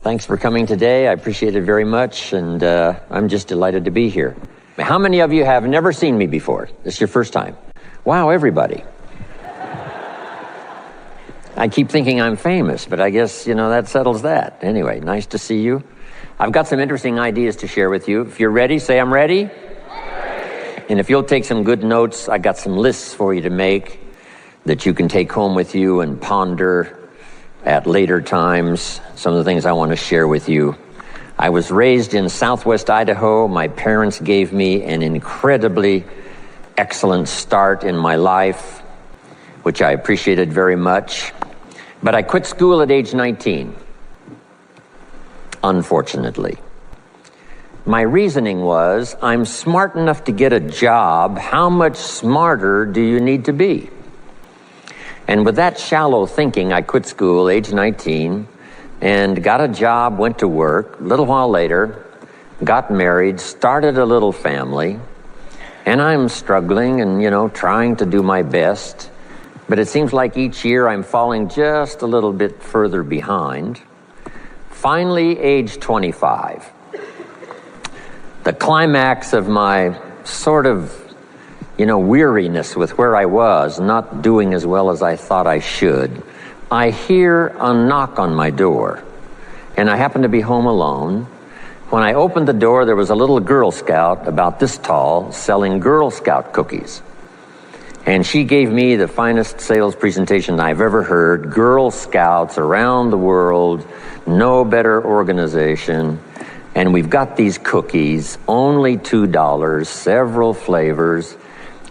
Thanks for coming today. I appreciate it very much, and I'm just delighted to be here. How many of you have never seen me before? This is your first time. Wow, everybody. I keep thinking I'm famous, but I guess, that settles that. Anyway, nice to see you. I've got some interesting ideas to share with you. If you're ready, say I'm ready. And if you'll take some good notes, I got some lists for you to make that you can take home with you and ponder at later times. Some of the things I want to share with you. I was raised in Southwest Idaho. My parents gave me an incredibly excellent start in my life, which I appreciated very much. But I quit school at age 19, unfortunately. My reasoning was, I'm smart enough to get a job. How much smarter do you need to be? And with that shallow thinking, I quit school, age 19, and got a job, went to work. A little while later, got married, started a little family, and I'm struggling and, trying to do my best. But it seems like each year I'm falling just a little bit further behind. Finally, age 25. The climax of my sort of weariness with where I was, not doing as well as I thought I should. I hear a knock on my door, and I happen to be home alone. When I opened the door, there was a little Girl Scout about this tall selling Girl Scout cookies. And she gave me the finest sales presentation I've ever heard. Girl Scouts around the world, no better organization. And we've got these cookies, only $2, several flavors.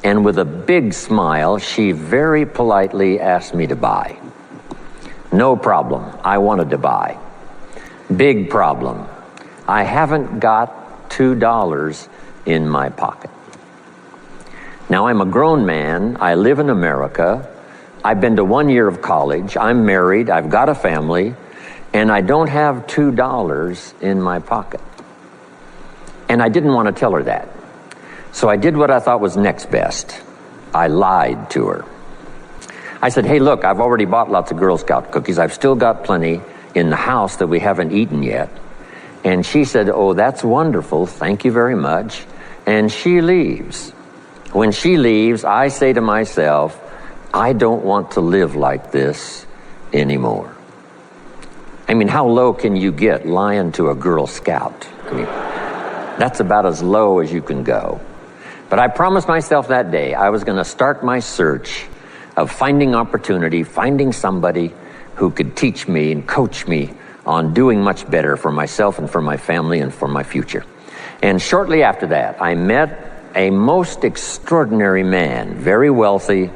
And with a big smile, she very politely asked me to buy. No problem, I wanted to buy. Big problem, I haven't got $2 in my pocket. Now, I'm a grown man, I live in America, I've been to 1 year of college, I'm married, I've got a family, and I don't have $2 in my pocket. And I didn't want to tell her that. So I did what I thought was next best. I lied to her. I said, hey, look, I've already bought lots of Girl Scout cookies. I've still got plenty in the house that we haven't eaten yet. And she said, oh, that's wonderful. Thank you very much. And she leaves. When she leaves, I say to myself, I don't want to live like this anymore. I mean, how low can you get lying to a Girl Scout? I mean, that's about as low as you can go. But I promised myself that day I was going to start my search of finding opportunity, finding somebody who could teach me and coach me on doing much better for myself and for my family and for my future. And shortly after that, I met a most extraordinary man, very wealthy,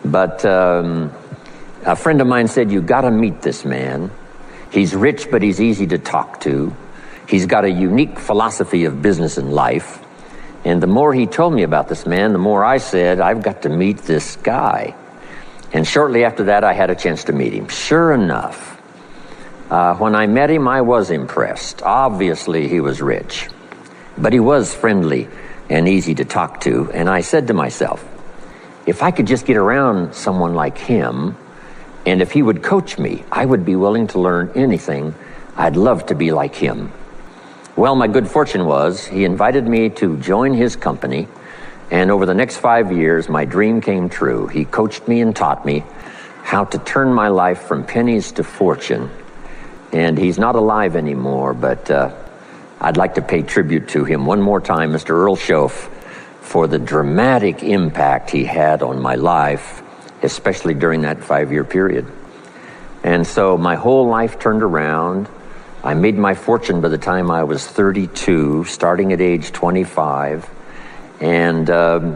but a friend of mine said, you got to meet this man. He's rich, but he's easy to talk to. He's got a unique philosophy of business and life. And the more he told me about this man, the more I said, I've got to meet this guy. And shortly after that, I had a chance to meet him. Sure enough, when I met him, I was impressed. Obviously, he was rich, but he was friendly and easy to talk to. And I said to myself, if I could just get around someone like him, and if he would coach me, I would be willing to learn anything. I'd love to be like him. Well, my good fortune was he invited me to join his company, and over the next 5 years, my dream came true. He coached me and taught me how to turn my life from pennies to fortune. And he's not alive anymore, but I'd like to pay tribute to him one more time, Mr. Earl Schoaf, for the dramatic impact he had on my life, especially during that 5-year period. And so my whole life turned around. I made my fortune by the time I was 32, starting at age 25. And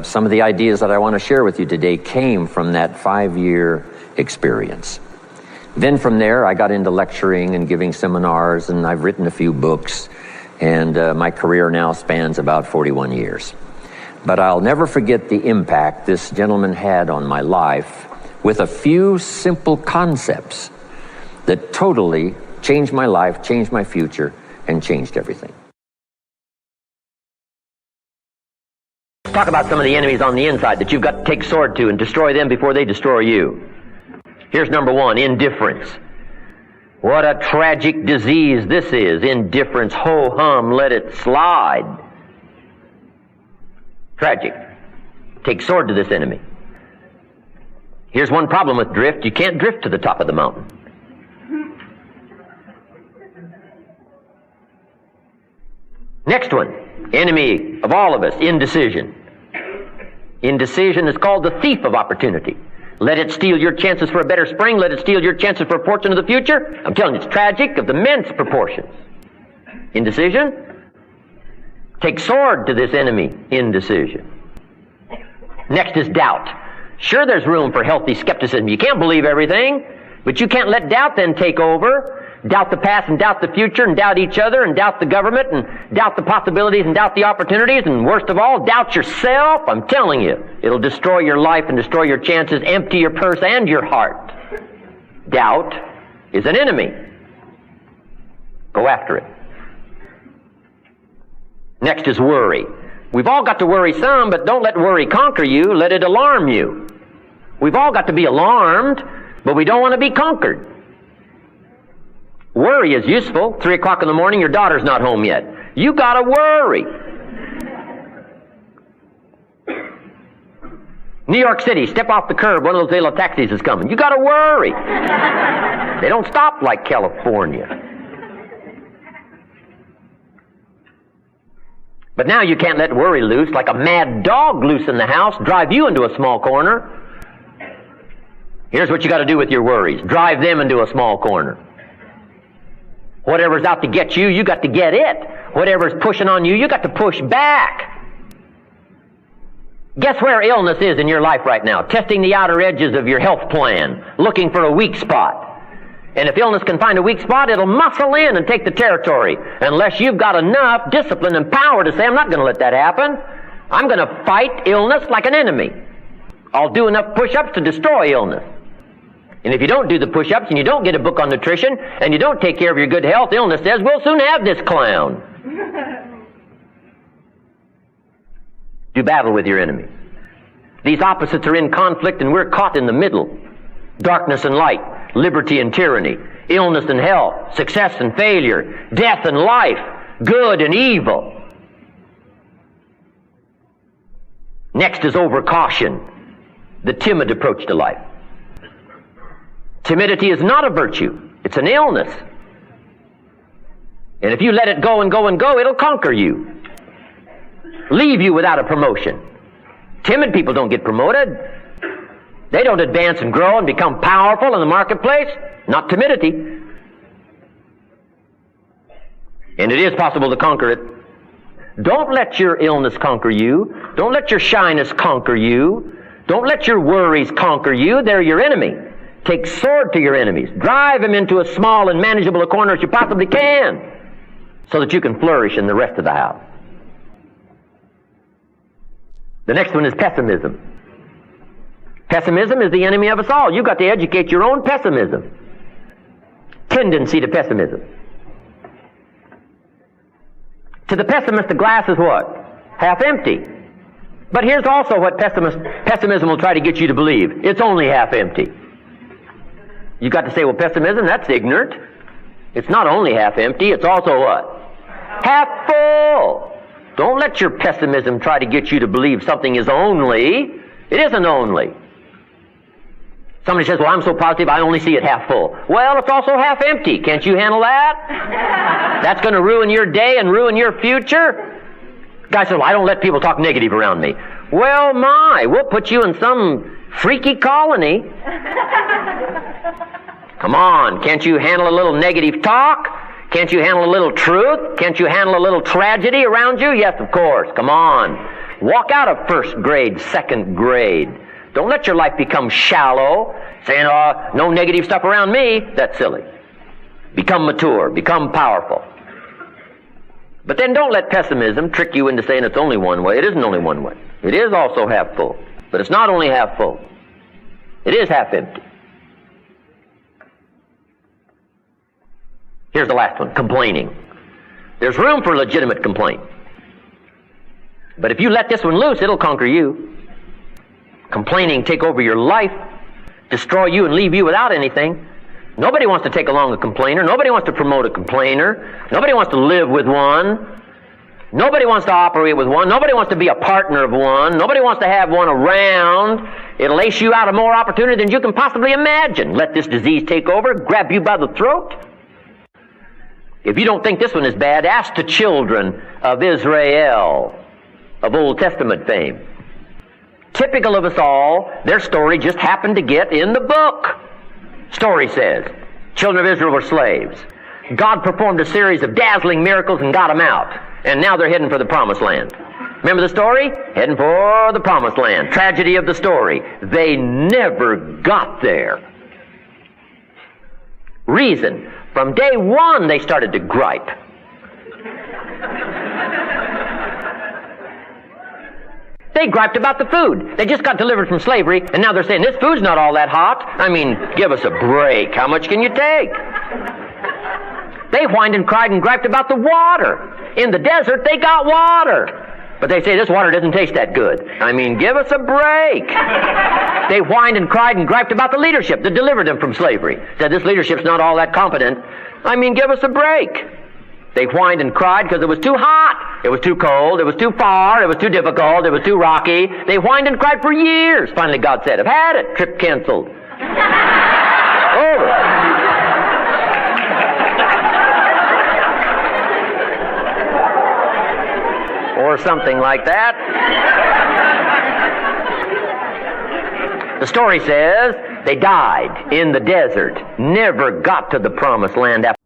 some of the ideas that I want to share with you today came from that 5-year experience. Then from there, I got into lecturing and giving seminars, and I've written a few books. And my career now spans about 41 years. But I'll never forget the impact this gentleman had on my life with a few simple concepts that totally changed my life, changed my future, and changed everything. Talk about some of the enemies on the inside that you've got to take sword to and destroy them before they destroy you. Here's number one, indifference. What a tragic disease this is. Indifference, ho-hum, let it slide. Tragic. Take sword to this enemy. Here's one problem with drift. You can't drift to the top of the mountain. Next one. Enemy of all of us, indecision. Indecision is called the thief of opportunity. Let it steal your chances for a better spring. Let it steal your chances for a fortune of the future. I'm telling you, it's tragic of immense proportions. Indecision. Take sword to this enemy, indecision. Next is doubt. Sure, there's room for healthy skepticism. You can't believe everything, but you can't let doubt then take over. Doubt the past and doubt the future and doubt each other and doubt the government and doubt the possibilities and doubt the opportunities and worst of all, doubt yourself. I'm telling you, it'll destroy your life and destroy your chances, empty your purse and your heart. Doubt is an enemy. Go after it. Next is worry. We've all got to worry some, but don't let worry conquer you. Let it alarm you. We've all got to be alarmed, but we don't want to be conquered. Worry is useful. 3 o'clock in the morning, your daughter's not home yet. You gotta worry. New York City, step off the curb, one of those little taxis is coming. You gotta worry. They don't stop like California. But now you can't let worry loose like a mad dog loose in the house, drive you into a small corner. Here's what you gotta do with your worries. Drive them into a small corner. Whatever's out to get you, you got to get it. Whatever's pushing on you, you got to push back. Guess where illness is in your life right now? Testing the outer edges of your health plan, looking for a weak spot. And if illness can find a weak spot, it'll muscle in and take the territory. Unless you've got enough discipline and power to say, I'm not going to let that happen. I'm going to fight illness like an enemy. I'll do enough push-ups to destroy illness. And if you don't do the push-ups and you don't get a book on nutrition and you don't take care of your good health, illness says, we'll soon have this clown. Do battle with your enemy. These opposites are in conflict and we're caught in the middle. Darkness and light, liberty and tyranny, illness and health, success and failure, death and life, good and evil. Next is overcaution, the timid approach to life. Timidity is not a virtue. It's an illness. And if you let it go and go and go, it'll conquer you. Leave you without a promotion. Timid people don't get promoted. They don't advance and grow and become powerful in the marketplace. Not timidity. And it is possible to conquer it. Don't let your illness conquer you. Don't let your shyness conquer you. Don't let your worries conquer you. They're your enemy. Take sword to your enemies. Drive them into as small and manageable a corner as you possibly can so that you can flourish in the rest of the house. The next one is pessimism. Pessimism is the enemy of us all. You've got to educate your own pessimism. Tendency to pessimism. To the pessimist, the glass is what? Half empty. But here's also what pessimism will try to get you to believe. It's only half empty. You got to say, well, pessimism, that's ignorant. It's not only half empty, it's also what? Half full. Don't let your pessimism try to get you to believe something is only. It isn't only. Somebody says, well, I'm so positive I only see it half full. Well, it's also half empty. Can't you handle that? That's going to ruin your day and ruin your future. Guy says, well, I don't let people talk negative around me. Well, we'll put you in some freaky colony. Come on, can't you handle a little negative talk? Can't you handle a little truth? Can't you handle a little tragedy around you? Yes, of course. Come on. Walk out of first grade, second grade. Don't let your life become shallow, saying, oh, no negative stuff around me. That's silly. Become mature. Become powerful. But then don't let pessimism trick you into saying it's only one way. It isn't only one way. It is also half full. But it's not only half full. It is half empty. Here's the last one, complaining. There's room for legitimate complaint. But if you let this one loose, it'll conquer you. Complaining take over your life, destroy you and leave you without anything. Nobody wants to take along a complainer. Nobody wants to promote a complainer. Nobody wants to live with one. Nobody wants to operate with one. Nobody wants to be a partner of one. Nobody wants to have one around. It'll lace you out of more opportunity than you can possibly imagine. Let this disease take over, grab you by the throat. If you don't think this one is bad, ask the children of Israel, of Old Testament fame. Typical of us all, their story just happened to get in the book. Story says, children of Israel were slaves. God performed a series of dazzling miracles and got them out. And now they're heading for the promised land. Remember the story? Heading for the promised land. Tragedy of the story. They never got there. Reason. From day one, they started to gripe. They griped about the food. They just got delivered from slavery, and now they're saying, this food's not all that hot. I mean, give us a break. How much can you take? They whined and cried and griped about the water. In the desert, they got water. But they say, this water doesn't taste that good. I mean, give us a break. They whined and cried and griped about the leadership that delivered them from slavery. Said, this leadership's not all that competent. I mean, give us a break. They whined and cried because it was too hot. It was too cold. It was too far. It was too difficult. It was too rocky. They whined and cried for years. Finally, God said, I've had it. Trip canceled. Over. Or something like that. The story says they died in the desert, never got to the promised land after.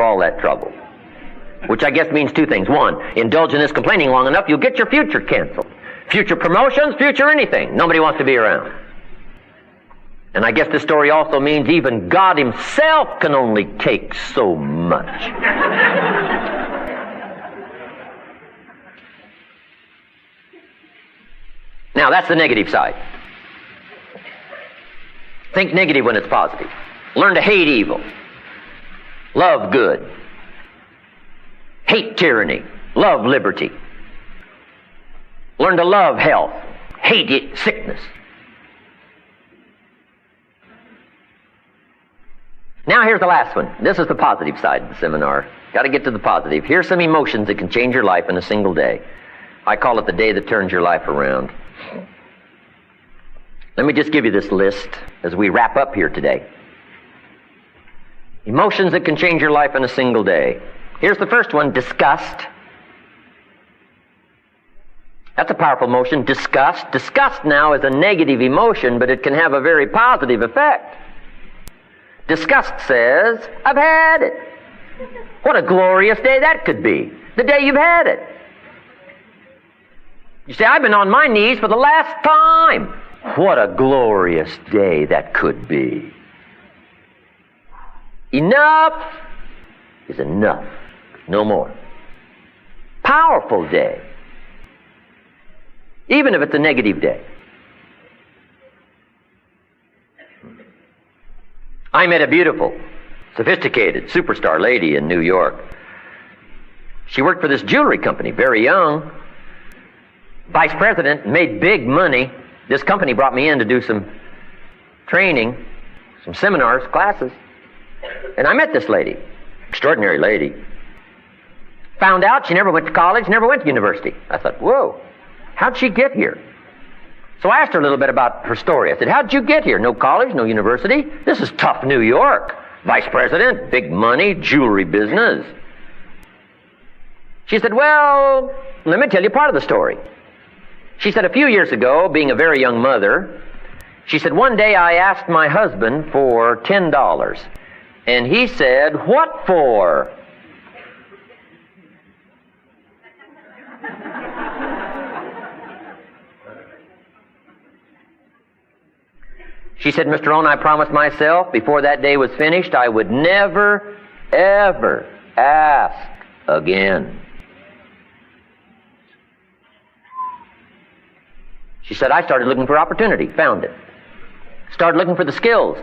all that trouble. Which I guess means two things. One, indulge in this complaining long enough, you'll get your future canceled. Future promotions, future anything. Nobody wants to be around. And I guess this story also means even God himself can only take so much. Now, that's the negative side. Think negative when it's positive. Learn to hate evil. Love good. Hate tyranny. Love liberty. Learn to love health. Hate sickness. Now here's the last one. This is the positive side of the seminar. Got to get to the positive. Here's some emotions that can change your life in a single day. I call it the day that turns your life around. Let me just give you this list as we wrap up here today. Emotions that can change your life in a single day. Here's the first one, disgust. That's a powerful emotion, disgust. Disgust now is a negative emotion, but it can have a very positive effect. Disgust says, I've had it. What a glorious day that could be. The day you've had it. You say, I've been on my knees for the last time. What a glorious day that could be. Enough is enough. No more. Powerful day. Even if it's a negative day. I met a beautiful, sophisticated superstar lady in New York. She worked for this jewelry company, very young. Vice president, made big money. This company brought me in to do some training, some seminars, classes. And I met this lady, extraordinary lady. Found out she never went to college, never went to university. I thought, whoa, how'd she get here? So I asked her a little bit about her story. I said, how'd you get here? No college, no university? This is tough New York. Vice president, big money, jewelry business. She said, well, let me tell you part of the story. She said, a few years ago, being a very young mother, she said, one day I asked my husband for $10. And he said, what for? She said, Mr. Rohn, I promised myself before that day was finished, I would never, ever ask again. She said, I started looking for opportunity, found it. Started looking for the skills.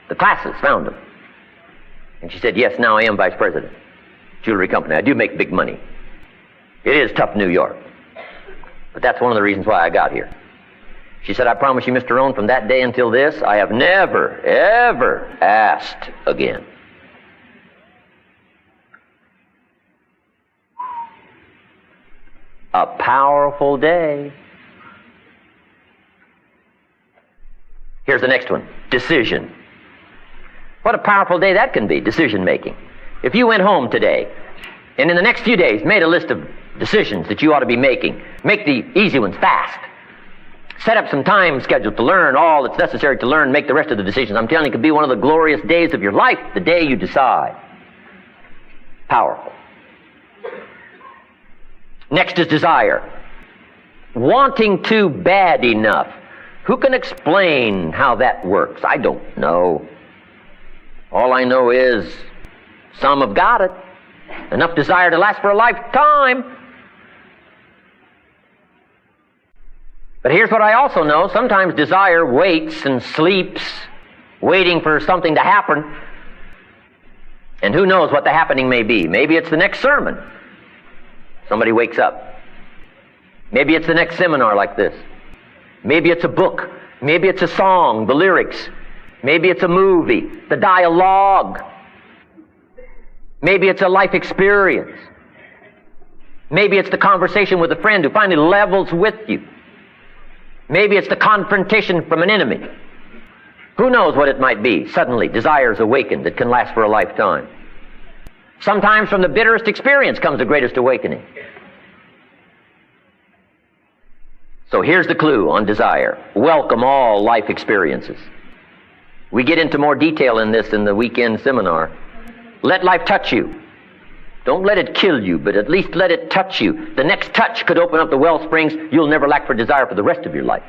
The classes found them. And she said, yes, now I am vice president. Jewelry company. I do make big money. It is tough New York. But that's one of the reasons why I got here. She said, I promise you, Mr. Rohn, from that day until this, I have never, ever asked again. A powerful day. Here's the next one. Decision. What a powerful day that can be, decision making. If you went home today and in the next few days made a list of decisions that you ought to be making, make the easy ones fast. Set up some time scheduled to learn all that's necessary to learn, make the rest of the decisions. I'm telling you, it could be one of the glorious days of your life, the day you decide. Powerful. Next is desire. Wanting to bad enough. Who can explain how that works? I don't know. All I know is some have got it. Enough desire to last for a lifetime. But here's what I also know. Sometimes desire waits and sleeps, waiting for something to happen. And who knows what the happening may be. Maybe it's the next sermon. Somebody wakes up. Maybe it's the next seminar like this. Maybe it's a book. Maybe it's a song, the lyrics. Maybe it's a movie, the dialogue. Maybe it's a life experience. Maybe it's the conversation with a friend who finally levels with you. Maybe it's the confrontation from an enemy. Who knows what it might be? Suddenly, desires awakened that can last for a lifetime. Sometimes from the bitterest experience comes the greatest awakening. So here's the clue on desire. Welcome all life experiences. We get into more detail in this in the weekend seminar. Let life touch you. Don't let it kill you, but at least let it touch you. The next touch could open up the well springs you'll never lack for desire for the rest of your life.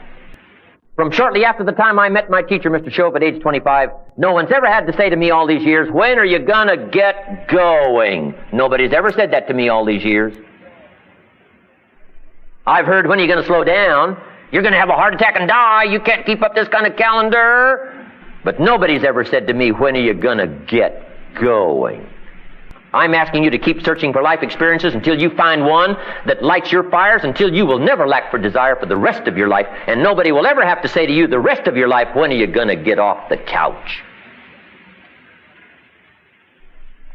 From shortly after the time I met my teacher, Mr. Shope, at age 25, no one's ever had to say to me all these years, when are you gonna get going? Nobody's ever said that to me all these years. I've heard, when are you gonna slow down? You're gonna have a heart attack and die. You can't keep up this kind of calendar. But nobody's ever said to me, when are you gonna get going? I'm asking you to keep searching for life experiences until you find one that lights your fires, until you will never lack for desire for the rest of your life, and nobody will ever have to say to you the rest of your life, when are you going to get off the couch?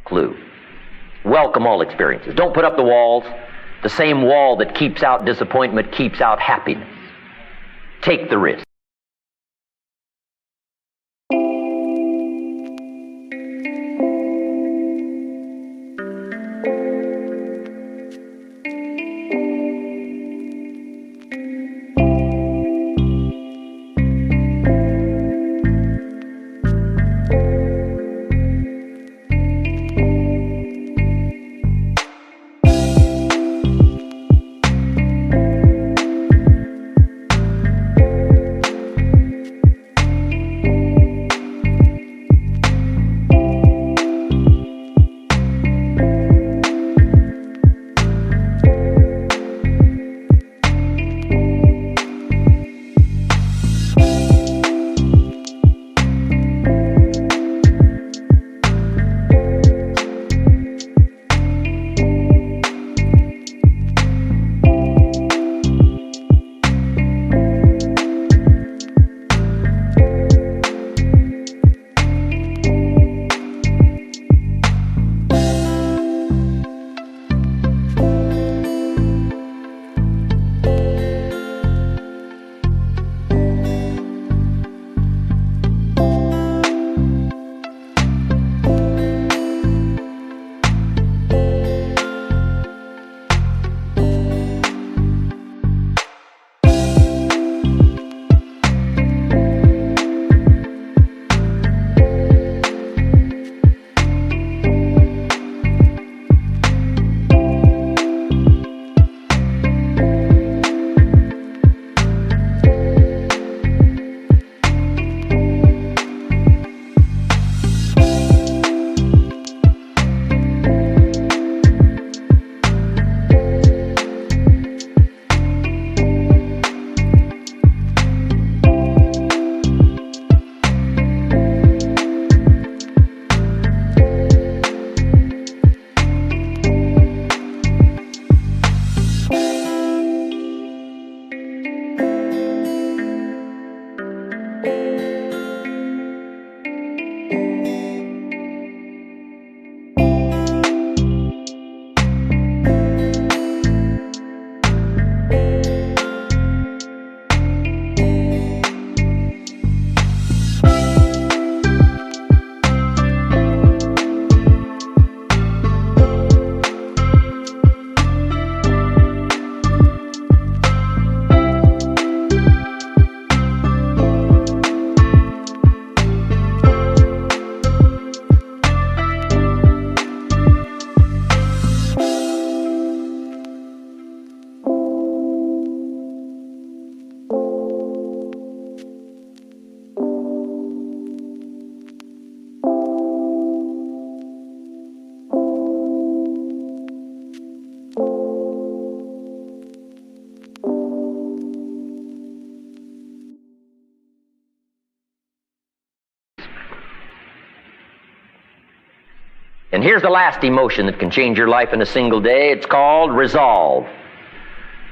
Clue. Welcome all experiences. Don't put up the walls. The same wall that keeps out disappointment keeps out happiness. Take the risk. And here's the last emotion that can change your life in a single day. It's called resolve.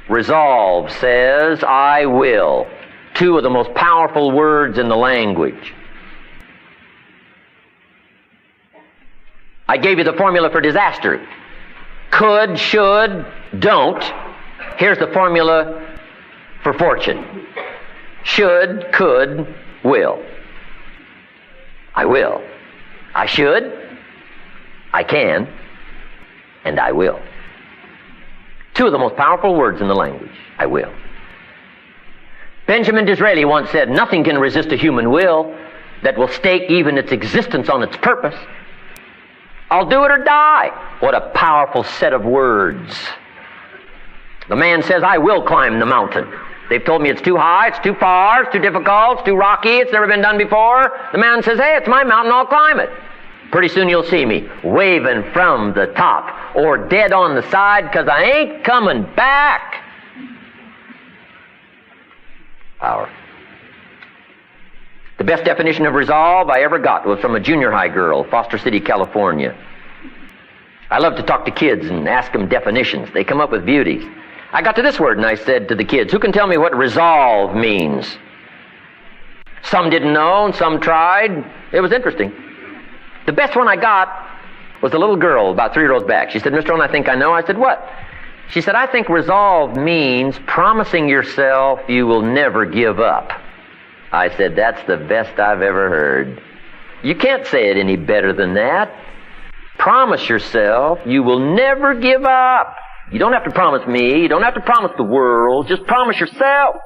Resolve says, I will. Two of the most powerful words in the language. I gave you the formula for disaster. Could, should, don't. Here's the formula for fortune. Should, could, will. I will. I should, I can, and I will. Two of the most powerful words in the language. I will. Benjamin Disraeli once said, nothing can resist a human will that will stake even its existence on its purpose. I'll do it or die. What a powerful set of words. The man says, I will climb the mountain. They've told me it's too high, it's too far, it's too difficult, it's too rocky, it's never been done before. The man says, hey, it's my mountain, I'll climb it. Pretty soon you'll see me waving from the top or dead on the side because I ain't coming back. Power. The best definition of resolve I ever got was from a junior high girl, Foster City, California. I love to talk to kids and ask them definitions. They come up with beauties. I got to this word and I said to the kids, who can tell me what resolve means? Some didn't know and some tried. It was interesting. The best one I got was a little girl about 3 rows back. She said, Mr. Rohn, I think I know. I said, what? She said, I think resolve means promising yourself you will never give up. I said, that's the best I've ever heard. You can't say it any better than that. Promise yourself you will never give up. You don't have to promise me. You don't have to promise the world. Just promise yourself.